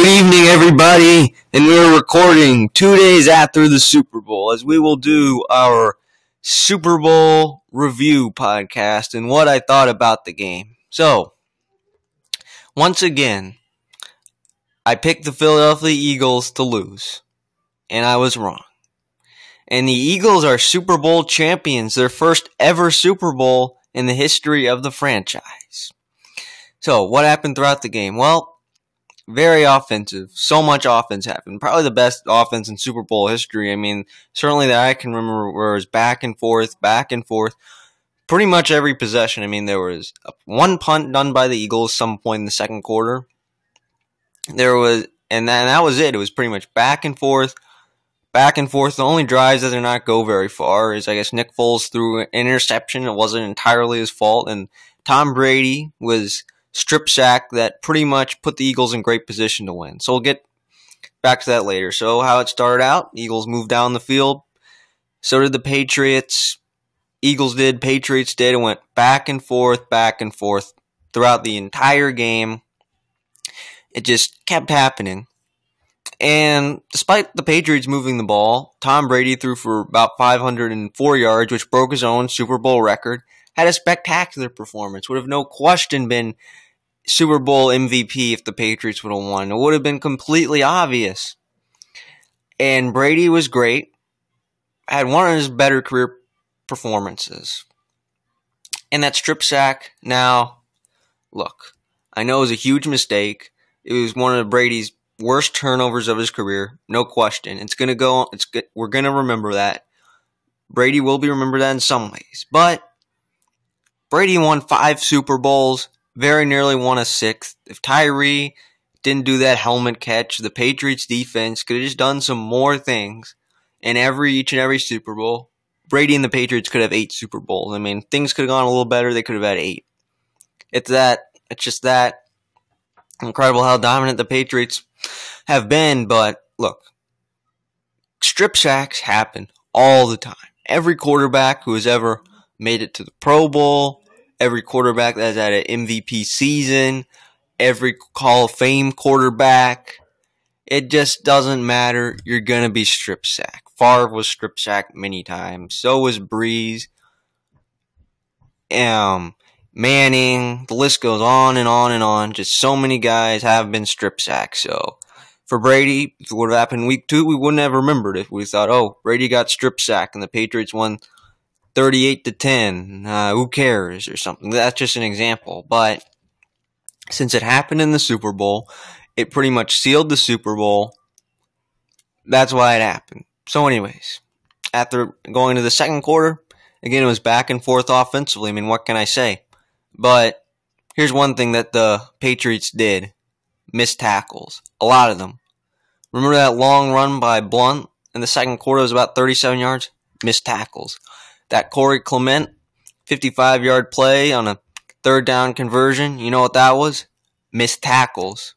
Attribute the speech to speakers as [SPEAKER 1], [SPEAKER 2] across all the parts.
[SPEAKER 1] Good evening, everybody, and we're recording 2 days after the Super Bowl, as we will do our Super Bowl review podcast and what I thought about the game. So, once again, I picked the Philadelphia Eagles to lose, and I was wrong. And the Eagles are Super Bowl champions, their first ever Super Bowl in the history of the franchise. So, what happened throughout the game? Well, very offensive. So much offense happened. Probably the best offense in Super Bowl history. I mean, certainly that I can remember where it was back and forth. Pretty much every possession. I mean, there was one punt done by the Eagles some point in the second quarter. And that was it. It was pretty much back and forth. The only drives that did not go very far is, I guess, Nick Foles threw an interception. It wasn't entirely his fault. And Tom Brady was strip sack that pretty much put the Eagles in great position to win. So we'll get back to that later. So how it started out, Eagles moved down the field. So did the Patriots. Eagles did, Patriots did. It went back and forth throughout the entire game. It just kept happening. And despite the Patriots moving the ball, Tom Brady threw for about 504 yards, which broke his own Super Bowl record. Had a spectacular performance. Would have no question been Super Bowl MVP if the Patriots would have won. It would have been completely obvious. And Brady was great. Had one of his better career performances. And that strip sack, now, look, I know it was a huge mistake. It was one of Brady's worst turnovers of his career. No question. We're going to remember that. Brady will be remembered that in some ways. But Brady won 5 Super Bowls, very nearly won a 6th. If Tyree didn't do that helmet catch, the Patriots defense could have just done some more things in each and every Super Bowl. Brady and the Patriots could have 8 Super Bowls. I mean, things could have gone a little better. They could have had 8. It's just that incredible how dominant the Patriots have been. But look, strip sacks happen all the time. Every quarterback who has ever made it to the Pro Bowl, every quarterback that's had an MVP season, every Hall of Fame quarterback, it just doesn't matter. You're going to be strip sacked. Favre was strip sacked many times. So was Breeze. Manning. The list goes on and on and on. Just so many guys have been strip sacked. So for Brady, if it would have happened week 2, we wouldn't have remembered it. We thought, oh, Brady got strip sacked and the Patriots won 38-10, who cares, or something. That's just an example. But since it happened in the Super Bowl, it pretty much sealed the Super Bowl. That's why it happened. So anyways, after going to the second quarter, again, it was back and forth offensively. I mean, what can I say? But here's one thing that the Patriots did. Missed tackles. A lot of them. Remember that long run by Blunt in the second quarter? It was about 37 yards? Missed tackles. That Corey Clement 55-yard play on a third down conversion, you know what that was? Missed tackles.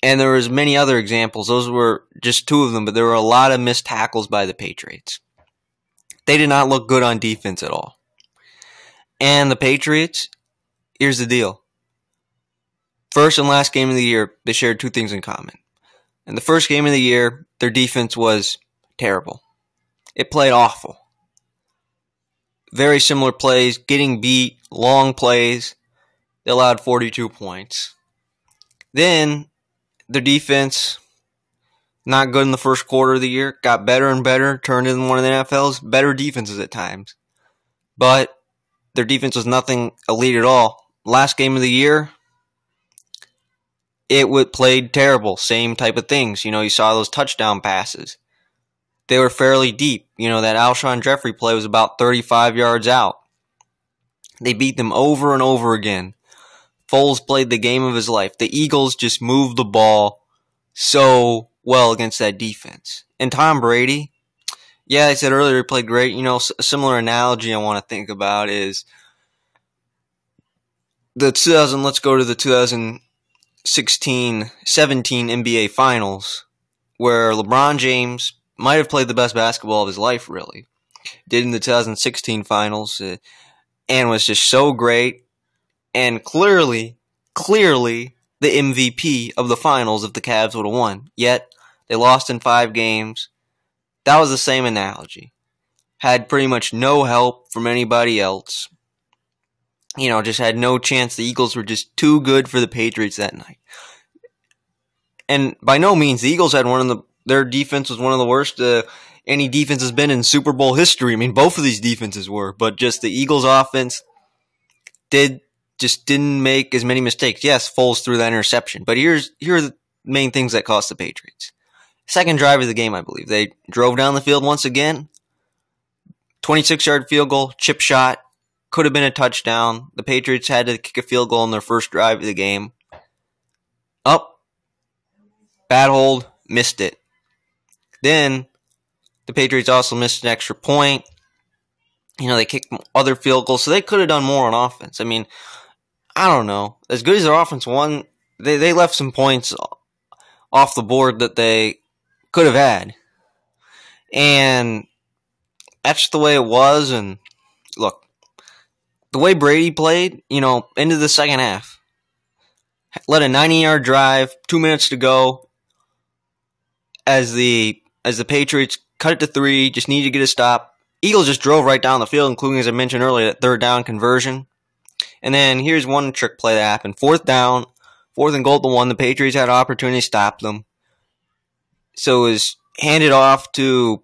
[SPEAKER 1] And there was many other examples. Those were just 2 of them, but there were a lot of missed tackles by the Patriots. They did not look good on defense at all. And the Patriots, here's the deal. First and last game of the year, they shared 2 things in common. In the first game of the year, their defense was terrible. It played awful. Very similar plays, getting beat, long plays. They allowed 42 points. Then, their defense, not good in the first quarter of the year, got better and better, turned into one of the NFL's better defenses at times. But their defense was nothing elite at all. Last game of the year, it played terrible. Same type of things. You saw those touchdown passes. They were fairly deep. That Alshon Jeffrey play was about 35 yards out. They beat them over and over again. Foles played the game of his life. The Eagles just moved the ball so well against that defense. And Tom Brady, yeah, I said earlier he played great. A similar analogy I want to think about is let's go to the 2016-17 NBA Finals, where LeBron James might have played the best basketball of his life, really. Did in the 2016 finals, and was just so great. And clearly the MVP of the finals if the Cavs would have won. Yet, they lost in 5 games. That was the same analogy. Had pretty much no help from anybody else. Just had no chance. The Eagles were just too good for the Patriots that night. And by no means, the Eagles had their defense was one of the worst any defense has been in Super Bowl history. I mean, both of these defenses were, but just the Eagles offense didn't make as many mistakes. Yes, Foles threw that interception, but here are the main things that cost the Patriots. Second drive of the game, I believe. They drove down the field once again. 26-yard field goal, chip shot, could have been a touchdown. The Patriots had to kick a field goal on their first drive of the game. Up, bad hold, missed it. Then the Patriots also missed an extra point. They kicked other field goals, so they could have done more on offense. I mean, I don't know. As good as their offense won, they left some points off the board that they could have had. And that's the way it was. And look, the way Brady played, into the second half, led a 90-yard drive, 2 minutes to go, as the Patriots cut it to 3, just needed to get a stop. Eagles just drove right down the field, including, as I mentioned earlier, that third down conversion. And then here's one trick play that happened. 4th down, 4th and goal to 1. The Patriots had an opportunity to stop them. So it was handed off to,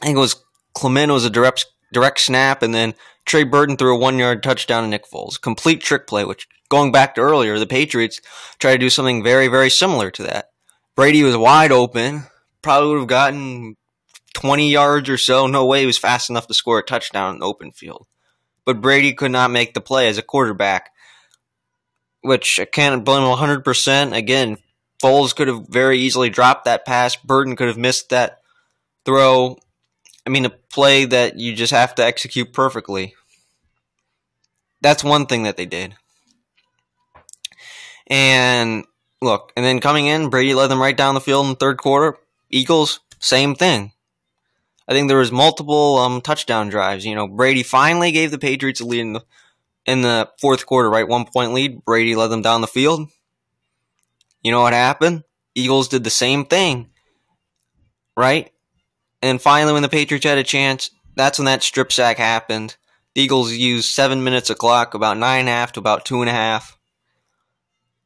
[SPEAKER 1] I think it was Clement. It was a direct snap, and then Trey Burton threw a 1-yard touchdown to Nick Foles. Complete trick play, which, going back to earlier, the Patriots tried to do something very, very similar to that. Brady was wide open, probably would have gotten 20 yards or so. No way he was fast enough to score a touchdown in the open field. But Brady could not make the play as a quarterback, which I can't blame him 100%. Again, Foles could have very easily dropped that pass. Burton could have missed that throw. I mean, a play that you just have to execute perfectly. That's one thing that they did. And look, and then coming in, Brady led them right down the field in the third quarter. Eagles, same thing. I think there was multiple touchdown drives. Brady finally gave the Patriots a lead in the fourth quarter, right? 1-point lead. Brady led them down the field. You know what happened? Eagles did the same thing, right? And finally, when the Patriots had a chance, that's when that strip sack happened. The Eagles used 7 minutes of clock, about 9.5 to about 2.5.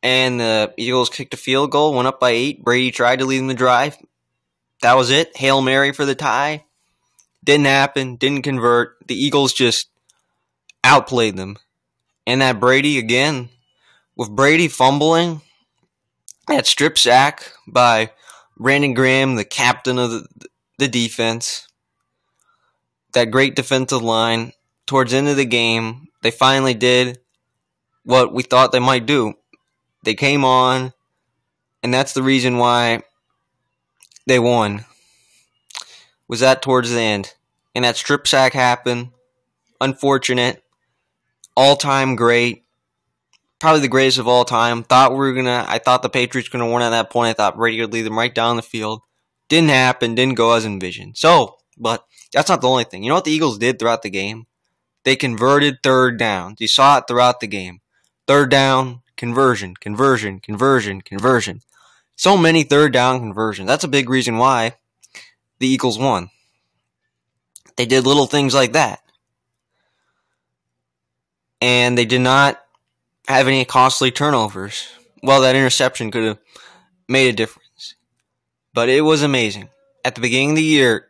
[SPEAKER 1] And the Eagles kicked a field goal, went up by 8. Brady tried to lead them the drive. That was it. Hail Mary for the tie. Didn't happen. Didn't convert. The Eagles just outplayed them. And that Brady, again, with Brady fumbling, that strip sack by Brandon Graham, the captain of the defense, that great defensive line, towards the end of the game, they finally did what we thought they might do. They came on, and that's the reason why they won. Was that towards the end. And that strip sack happened. Unfortunate. All-time great. Probably the greatest of all time. I thought the Patriots were going to win at that point. I thought Brady would lead them right down the field. Didn't happen. Didn't go as envisioned. But that's not the only thing. You know what the Eagles did throughout the game? They converted third downs. You saw it throughout the game. Third down, conversion. So many third down conversions. That's a big reason why the Eagles won. They did little things like that. And they did not have any costly turnovers. Well, that interception could have made a difference. But it was amazing. At the beginning of the year,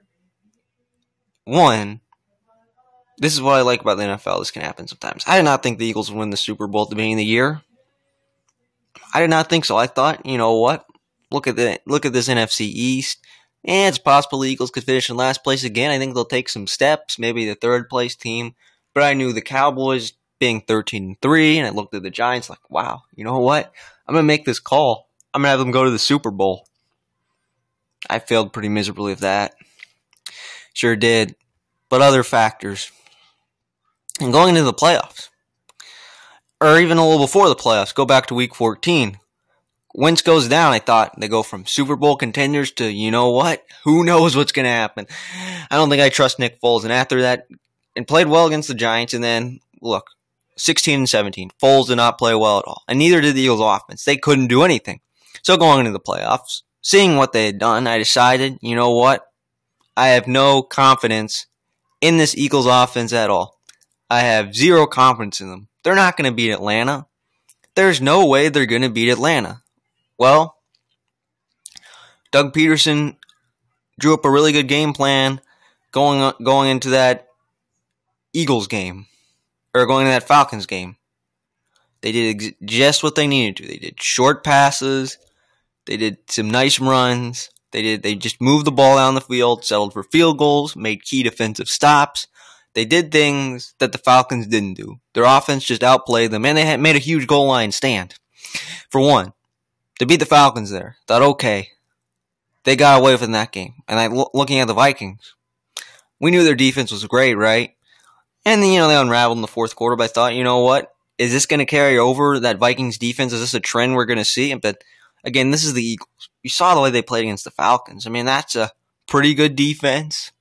[SPEAKER 1] this is what I like about the NFL. This can happen sometimes. I did not think the Eagles would win the Super Bowl at the beginning of the year. I did not think so. I thought, you know what? Look at this NFC East. And it's possible the Eagles could finish in last place again. I think they'll take some steps, maybe the third place team. But I knew the Cowboys being 13-3, and I looked at the Giants like, wow, you know what? I'm going to make this call. I'm going to have them go to the Super Bowl. I failed pretty miserably with that. Sure did. But other factors. And going into the playoffs, or even a little before the playoffs, go back to week 14. Wentz goes down, I thought they go from Super Bowl contenders to, you know what? Who knows what's going to happen? I don't think I trust Nick Foles. And after that, and played well against the Giants. And then, look, 16 and 17. Foles did not play well at all, and neither did the Eagles offense. They couldn't do anything. So going into the playoffs, seeing what they had done, I decided, you know what? I have no confidence in this Eagles offense at all. I have zero confidence in them. They're not going to beat Atlanta. There's no way they're going to beat Atlanta. Well, Doug Peterson drew up a really good game plan going into that Eagles game, or going into that Falcons game. They did just what they needed to. They did short passes. They did some nice runs. They just moved the ball down the field, settled for field goals, made key defensive stops. They did things that the Falcons didn't do. Their offense just outplayed them, and they had made a huge goal line stand. For one, to beat the Falcons there, thought, okay, they got away from that game. And looking at the Vikings, we knew their defense was great, right? And then, they unraveled in the fourth quarter, but I thought, you know what? Is this going to carry over, that Vikings defense? Is this a trend we're going to see? But again, this is the Eagles. You saw the way they played against the Falcons. I mean, that's a pretty good defense.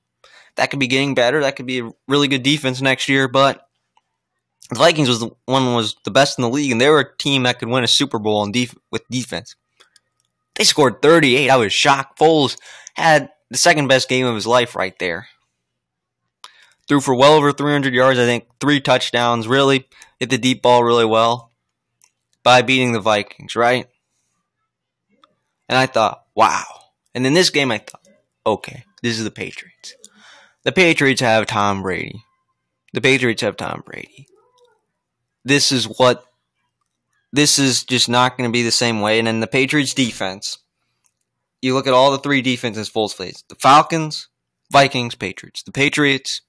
[SPEAKER 1] That could be getting better. That could be a really good defense next year. But the Vikings was the best in the league, and they were a team that could win a Super Bowl with defense. They scored 38. I was shocked. Foles had the second best game of his life right there. Threw for well over 300 yards, I think 3 touchdowns. Really hit the deep ball really well by beating the Vikings, right? And I thought, wow. And in this game, I thought, okay, this is the Patriots. The Patriots have Tom Brady. This is just not going to be the same way. And then the Patriots defense, you look at all the 3 defenses Foles plays. The Falcons, Vikings, Patriots. The Patriots,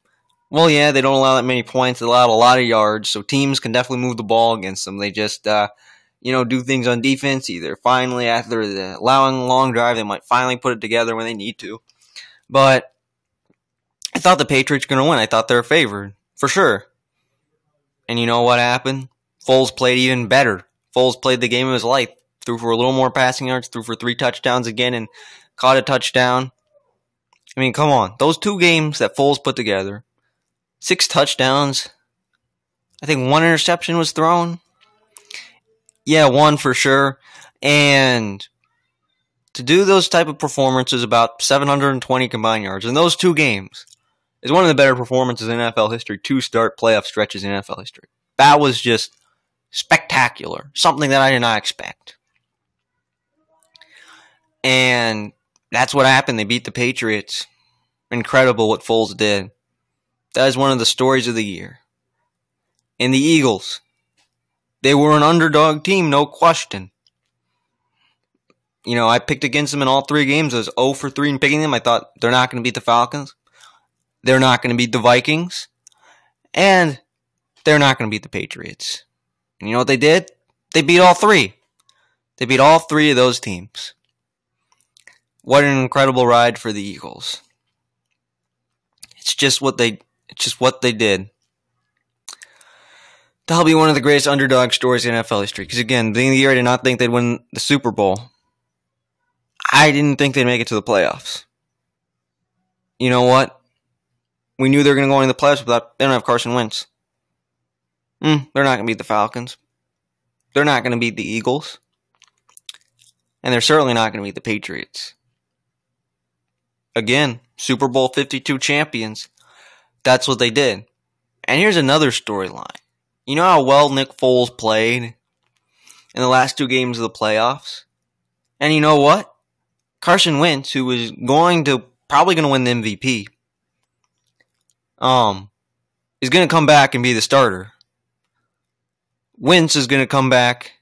[SPEAKER 1] well, yeah, they don't allow that many points. They allow a lot of yards, so teams can definitely move the ball against them. They just, do things on defense. Either finally, after allowing a long drive, they might finally put it together when they need to. But I thought the Patriots were going to win. I thought they were favored, for sure. And you know what happened? Foles played even better. Foles played the game of his life. Threw for a little more passing yards, threw for 3 touchdowns again, and caught a touchdown. I mean, come on. Those 2 games that Foles put together, 6 touchdowns. I think 1 interception was thrown. Yeah, 1 for sure. And to do those type of performances, about 720 combined yards in those 2 games, is one of the better performances in NFL history. 2 start playoff stretches in NFL history. That was just spectacular. Something that I did not expect. And that's what happened. They beat the Patriots. Incredible what Foles did. That is one of the stories of the year. And the Eagles, they were an underdog team, no question. I picked against them in all 3 games. I was 0 for 3 in picking them. I thought they're not going to beat the Falcons. They're not going to beat the Vikings. And they're not going to beat the Patriots. And you know what they did? They beat all 3. They beat all 3 of those teams. What an incredible ride for the Eagles. It's just what they did. That'll be one of the greatest underdog stories in NFL history. Because again, beginning of the year, I did not think they'd win the Super Bowl. I didn't think they'd make it to the playoffs. You know what? We knew they were going to go into the playoffs, but they don't have Carson Wentz. They're not going to beat the Falcons. They're not going to beat the Eagles. And they're certainly not going to beat the Patriots. Again, Super Bowl 52 champions. That's what they did. And here's another storyline. You know how well Nick Foles played in the last 2 games of the playoffs? And you know what? Carson Wentz, who was probably going to win the MVP, is going to come back and be the starter. Wentz is going to come back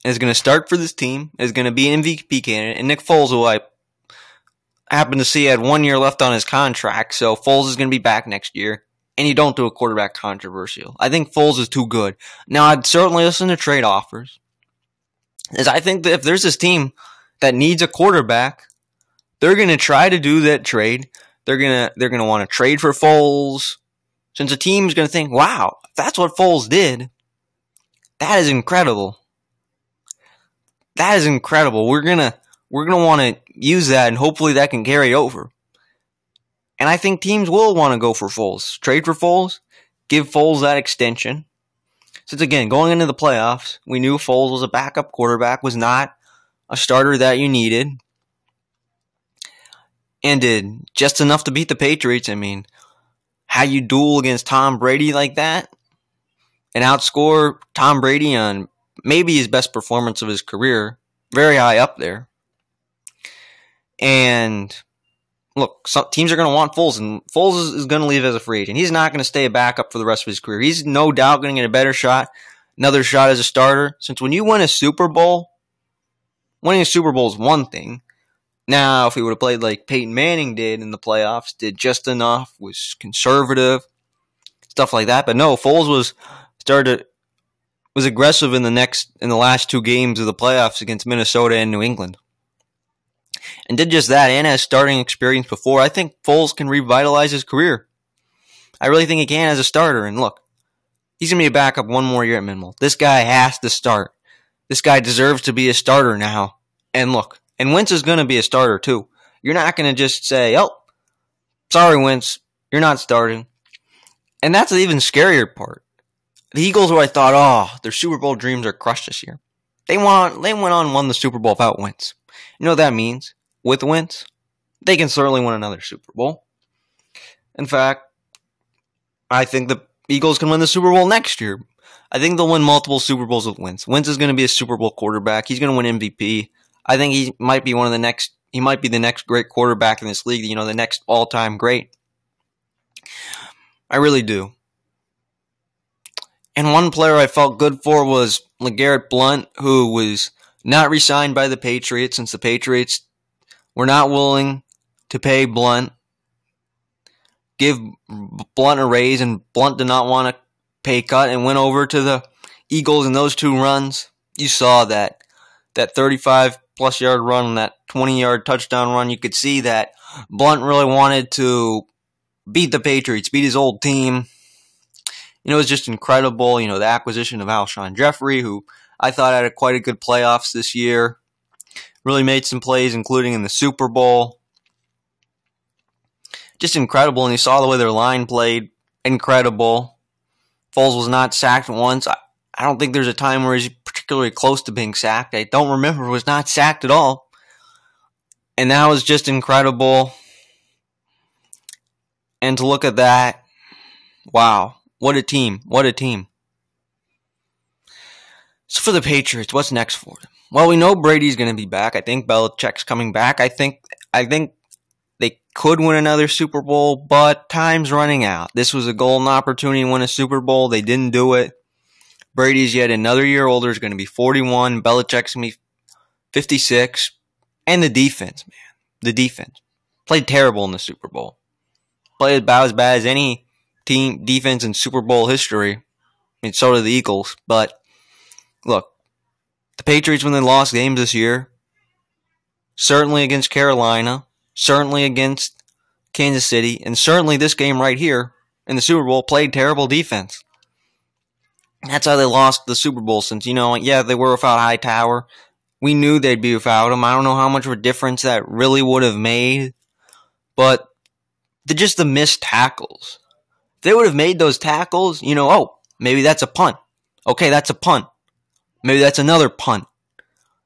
[SPEAKER 1] and is going to start for this team, is going to be an MVP candidate, and Nick Foles, who I happen to see had 1 year left on his contract, so Foles is going to be back next year, and you don't do a quarterback controversial. I think Foles is too good. Now, I'd certainly listen to trade offers, as I think that if there's this team that needs a quarterback, they're going to try to do that trade. They're going to want to trade for Foles, since a team's going to think, wow, if that's what Foles did, that is incredible. That is incredible. We're going to want to use that, and hopefully that can carry over. And I think teams will want to go for Foles. Trade for Foles, give Foles that extension, Since, again, going into the playoffs, we knew Foles was a backup quarterback, was not a starter that you needed, and did just enough to beat the Patriots. I mean, how you duel against Tom Brady like that and outscore Tom Brady on maybe his best performance of his career, very high up there. And look, some teams are going to want Foles, and Foles is going to leave as a free agent. He's not going to stay a backup for the rest of his career. He's no doubt going to get a better shot, another shot as a starter. Since when you win a Super Bowl, winning a Super Bowl is one thing. Now, if he would have played like Peyton Manning did in the playoffs, did just enough, was conservative, stuff like that. But no, Foles was aggressive in the last two games of the playoffs against Minnesota and New England. And did just that, and has starting experience before. I think Foles can revitalize his career. I really think he can as a starter. And look, he's going to be a backup one more year at minimal. This guy has to start. This guy deserves to be a starter now. And look, and Wentz is going to be a starter too. You're not going to just say, oh, sorry, Wentz, you're not starting. And that's the even scarier part. The Eagles, who I thought, oh, their Super Bowl dreams are crushed this year. They went on and won the Super Bowl without Wentz. You know what that means? With Wentz, they can certainly win another Super Bowl. In fact, I think the Eagles can win the Super Bowl next year. I think they'll win multiple Super Bowls with Wentz. Wentz is going to be a Super Bowl quarterback. He's going to win MVP. I think he might be he might be the next great quarterback in this league, the next all-time great. I really do. And one player I felt good for was LeGarrette Blount, who was not re-signed by the Patriots since the Patriots were not willing to pay Blount, give Blount a raise, and Blount did not want a pay cut and went over to the Eagles in those two runs. You saw that 35-plus yard run and that 20-yard touchdown run. You could see that Blount really wanted to beat the Patriots, beat his old team. It was just incredible. The acquisition of Alshon Jeffrey, who I thought had quite a good playoffs this year. Really made some plays, including in the Super Bowl. Just incredible. And you saw the way their line played. Incredible. Foles was not sacked once. I don't think there's a time where he's particularly close to being sacked. I don't remember. Was not sacked at all. And that was just incredible. And to look at that, wow. What a team. What a team. So for the Patriots, what's next for them? Well, we know Brady's going to be back. I think Belichick's coming back. I think they could win another Super Bowl, but time's running out. This was a golden opportunity to win a Super Bowl. They didn't do it. Brady's yet another year older. Is going to be 41. Belichick's going to be 56. And the defense, man. The defense. Played terrible in the Super Bowl. Played about as bad as any team defense in Super Bowl history. I mean, so did the Eagles. But look, the Patriots, when they lost games this year, certainly against Carolina, certainly against Kansas City, and certainly this game right here in the Super Bowl, played terrible defense. That's how they lost the Super Bowl since, they were without Hightower. We knew they'd be without him. I don't know how much of a difference that really would have made, but just the missed tackles. If they would have made those tackles, maybe that's a punt. Okay, that's a punt. Maybe that's another punt.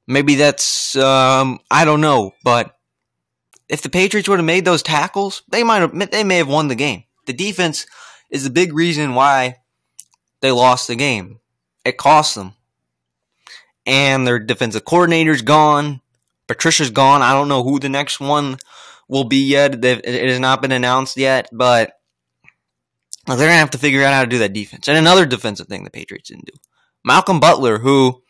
[SPEAKER 1] Maybe that's, I don't know. But if the Patriots would have made those tackles, they may have won the game. The defense is the big reason why they lost the game. It cost them. And their defensive coordinator's gone. Patricia's gone. I don't know who the next one will be yet. It has not been announced yet. But they're going to have to figure out how to do that defense. And another defensive thing the Patriots didn't do. Malcolm Butler, who,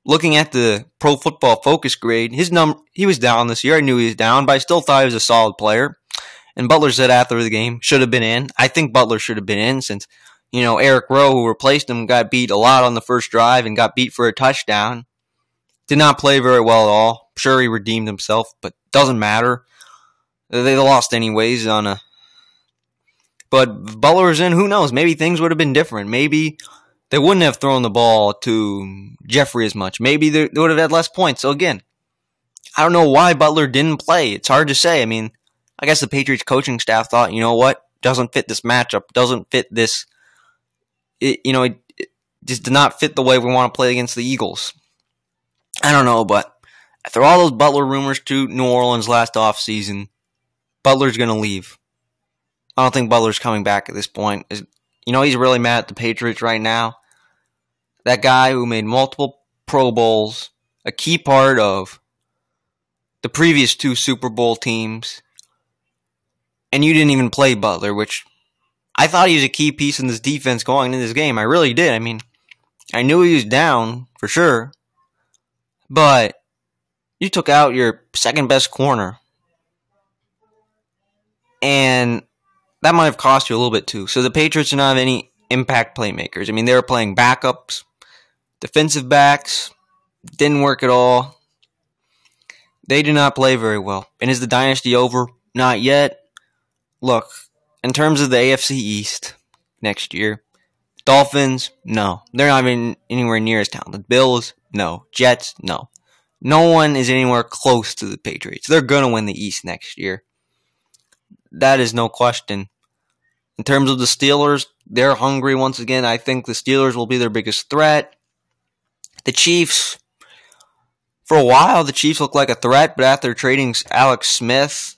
[SPEAKER 1] looking at the Pro Football Focus grade, he was down this year. I knew he was down, but I still thought he was a solid player. And Butler said after the game, should have been in. I think Butler should have been in since, Eric Rowe, who replaced him, got beat a lot on the first drive and got beat for a touchdown. Did not play very well at all. Sure, he redeemed himself, but doesn't matter. They lost anyways But if Butler was in, who knows? Maybe things would have been different. Maybe they wouldn't have thrown the ball to Jeffrey as much. Maybe they would have had less points. So again, I don't know why Butler didn't play. It's hard to say. I mean, I guess the Patriots coaching staff thought, you know what? Doesn't fit this matchup. Doesn't fit this. just did not fit the way we want to play against the Eagles. I don't know, but after all those Butler rumors to New Orleans last offseason, Butler's going to leave. I don't think Butler's coming back at this point. He's really mad at the Patriots right now. That guy who made multiple Pro Bowls, a key part of the previous 2 Super Bowl teams, and you didn't even play Butler, which I thought he was a key piece in this defense going into this game. I really did. I mean, I knew he was down for sure, but you took out your second best corner, and that might have cost you a little bit too. So the Patriots do not have any impact playmakers. I mean, they were playing backups, defensive backs, didn't work at all. They did not play very well. And is the dynasty over? Not yet. Look, in terms of the AFC East next year, Dolphins, no. They're not even anywhere near as talented. Bills, no. Jets, no. No one is anywhere close to the Patriots. They're going to win the East next year. That is no question. In terms of the Steelers, they're hungry once again. I think the Steelers will be their biggest threat. The Chiefs, for a while, the Chiefs looked like a threat, but after trading Alex Smith,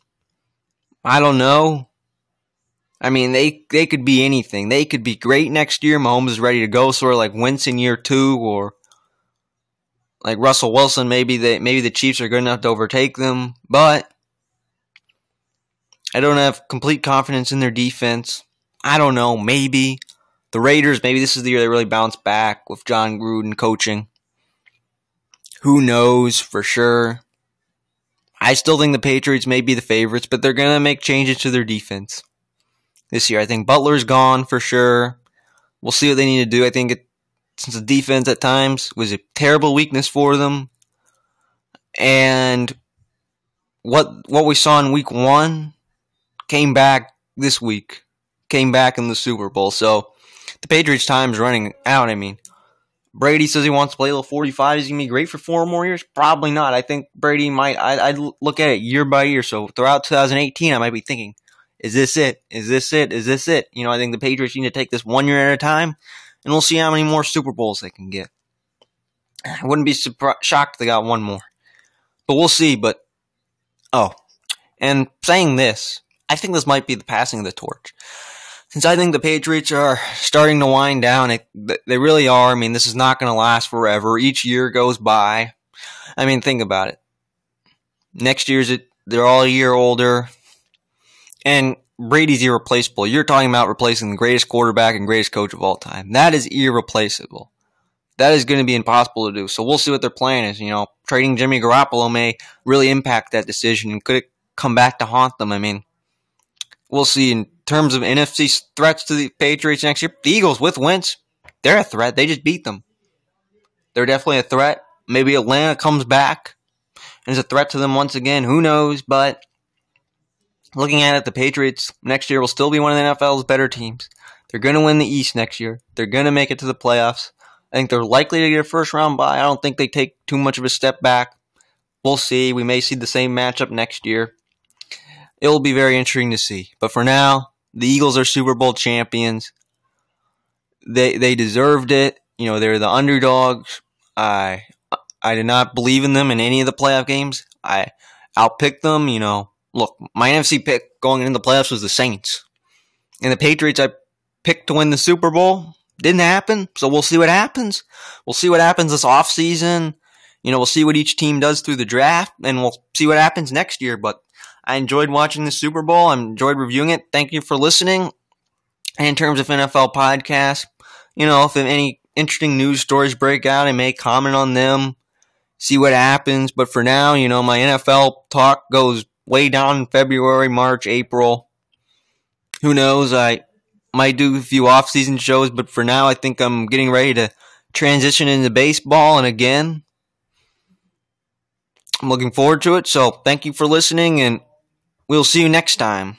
[SPEAKER 1] I don't know. I mean, they could be anything. They could be great next year. Mahomes is ready to go, sort of like Wentz in year 2, or like Russell Wilson. Maybe the Chiefs are good enough to overtake them, but I don't have complete confidence in their defense. I don't know. Maybe the Raiders. Maybe this is the year they really bounce back with John Gruden coaching. Who knows for sure? I still think the Patriots may be the favorites, but they're going to make changes to their defense this year. I think Butler's gone for sure. We'll see what they need to do. I think since the defense at times was a terrible weakness for them, and what we saw in week 1 came back this week, came back in the Super Bowl. So the Patriots' time is running out. I mean, Brady says he wants to play till 45. Is he going to be great for 4 more years? Probably not. I think Brady might. I'd look at it year by year. So throughout 2018, I might be thinking, is this it? Is this it? Is this it? I think the Patriots need to take this 1 year at a time, and we'll see how many more Super Bowls they can get. I wouldn't be shocked if they got 1 more. But we'll see. But, and saying this, I think this might be the passing of the torch. Since I think the Patriots are starting to wind down, they really are. I mean, this is not going to last forever. Each year goes by. I mean, think about it. Next year's they're all a year older. And Brady's irreplaceable. You're talking about replacing the greatest quarterback and greatest coach of all time. That is irreplaceable. That is going to be impossible to do. So we'll see what their plan is. Trading Jimmy Garoppolo may really impact that decision. And could it come back to haunt them? I mean, we'll see. In terms of NFC threats to the Patriots next year, the Eagles with Wentz, they're a threat. They just beat them. They're definitely a threat. Maybe Atlanta comes back and is a threat to them once again. Who knows? But looking at it, the Patriots next year will still be one of the NFL's better teams. They're going to win the East next year. They're going to make it to the playoffs. I think they're likely to get a first-round bye. I don't think they take too much of a step back. We'll see. We may see the same matchup next year. It will be very interesting to see. But for now, the Eagles are Super Bowl champions. They deserved it. They're the underdogs. I did not believe in them in any of the playoff games. I outpicked them. Look, my NFC pick going into the playoffs was the Saints. And the Patriots I picked to win the Super Bowl. Didn't happen. So we'll see what happens. We'll see what happens this offseason. We'll see what each team does through the draft. And we'll see what happens next year. But I enjoyed watching the Super Bowl. I enjoyed reviewing it. Thank you for listening. And in terms of NFL podcasts, if any interesting news stories break out, I may comment on them, see what happens. But for now, my NFL talk goes way down in February, March, April. Who knows? I might do a few off-season shows, but for now, I think I'm getting ready to transition into baseball. And again, I'm looking forward to it. So thank you for listening, and we'll see you next time.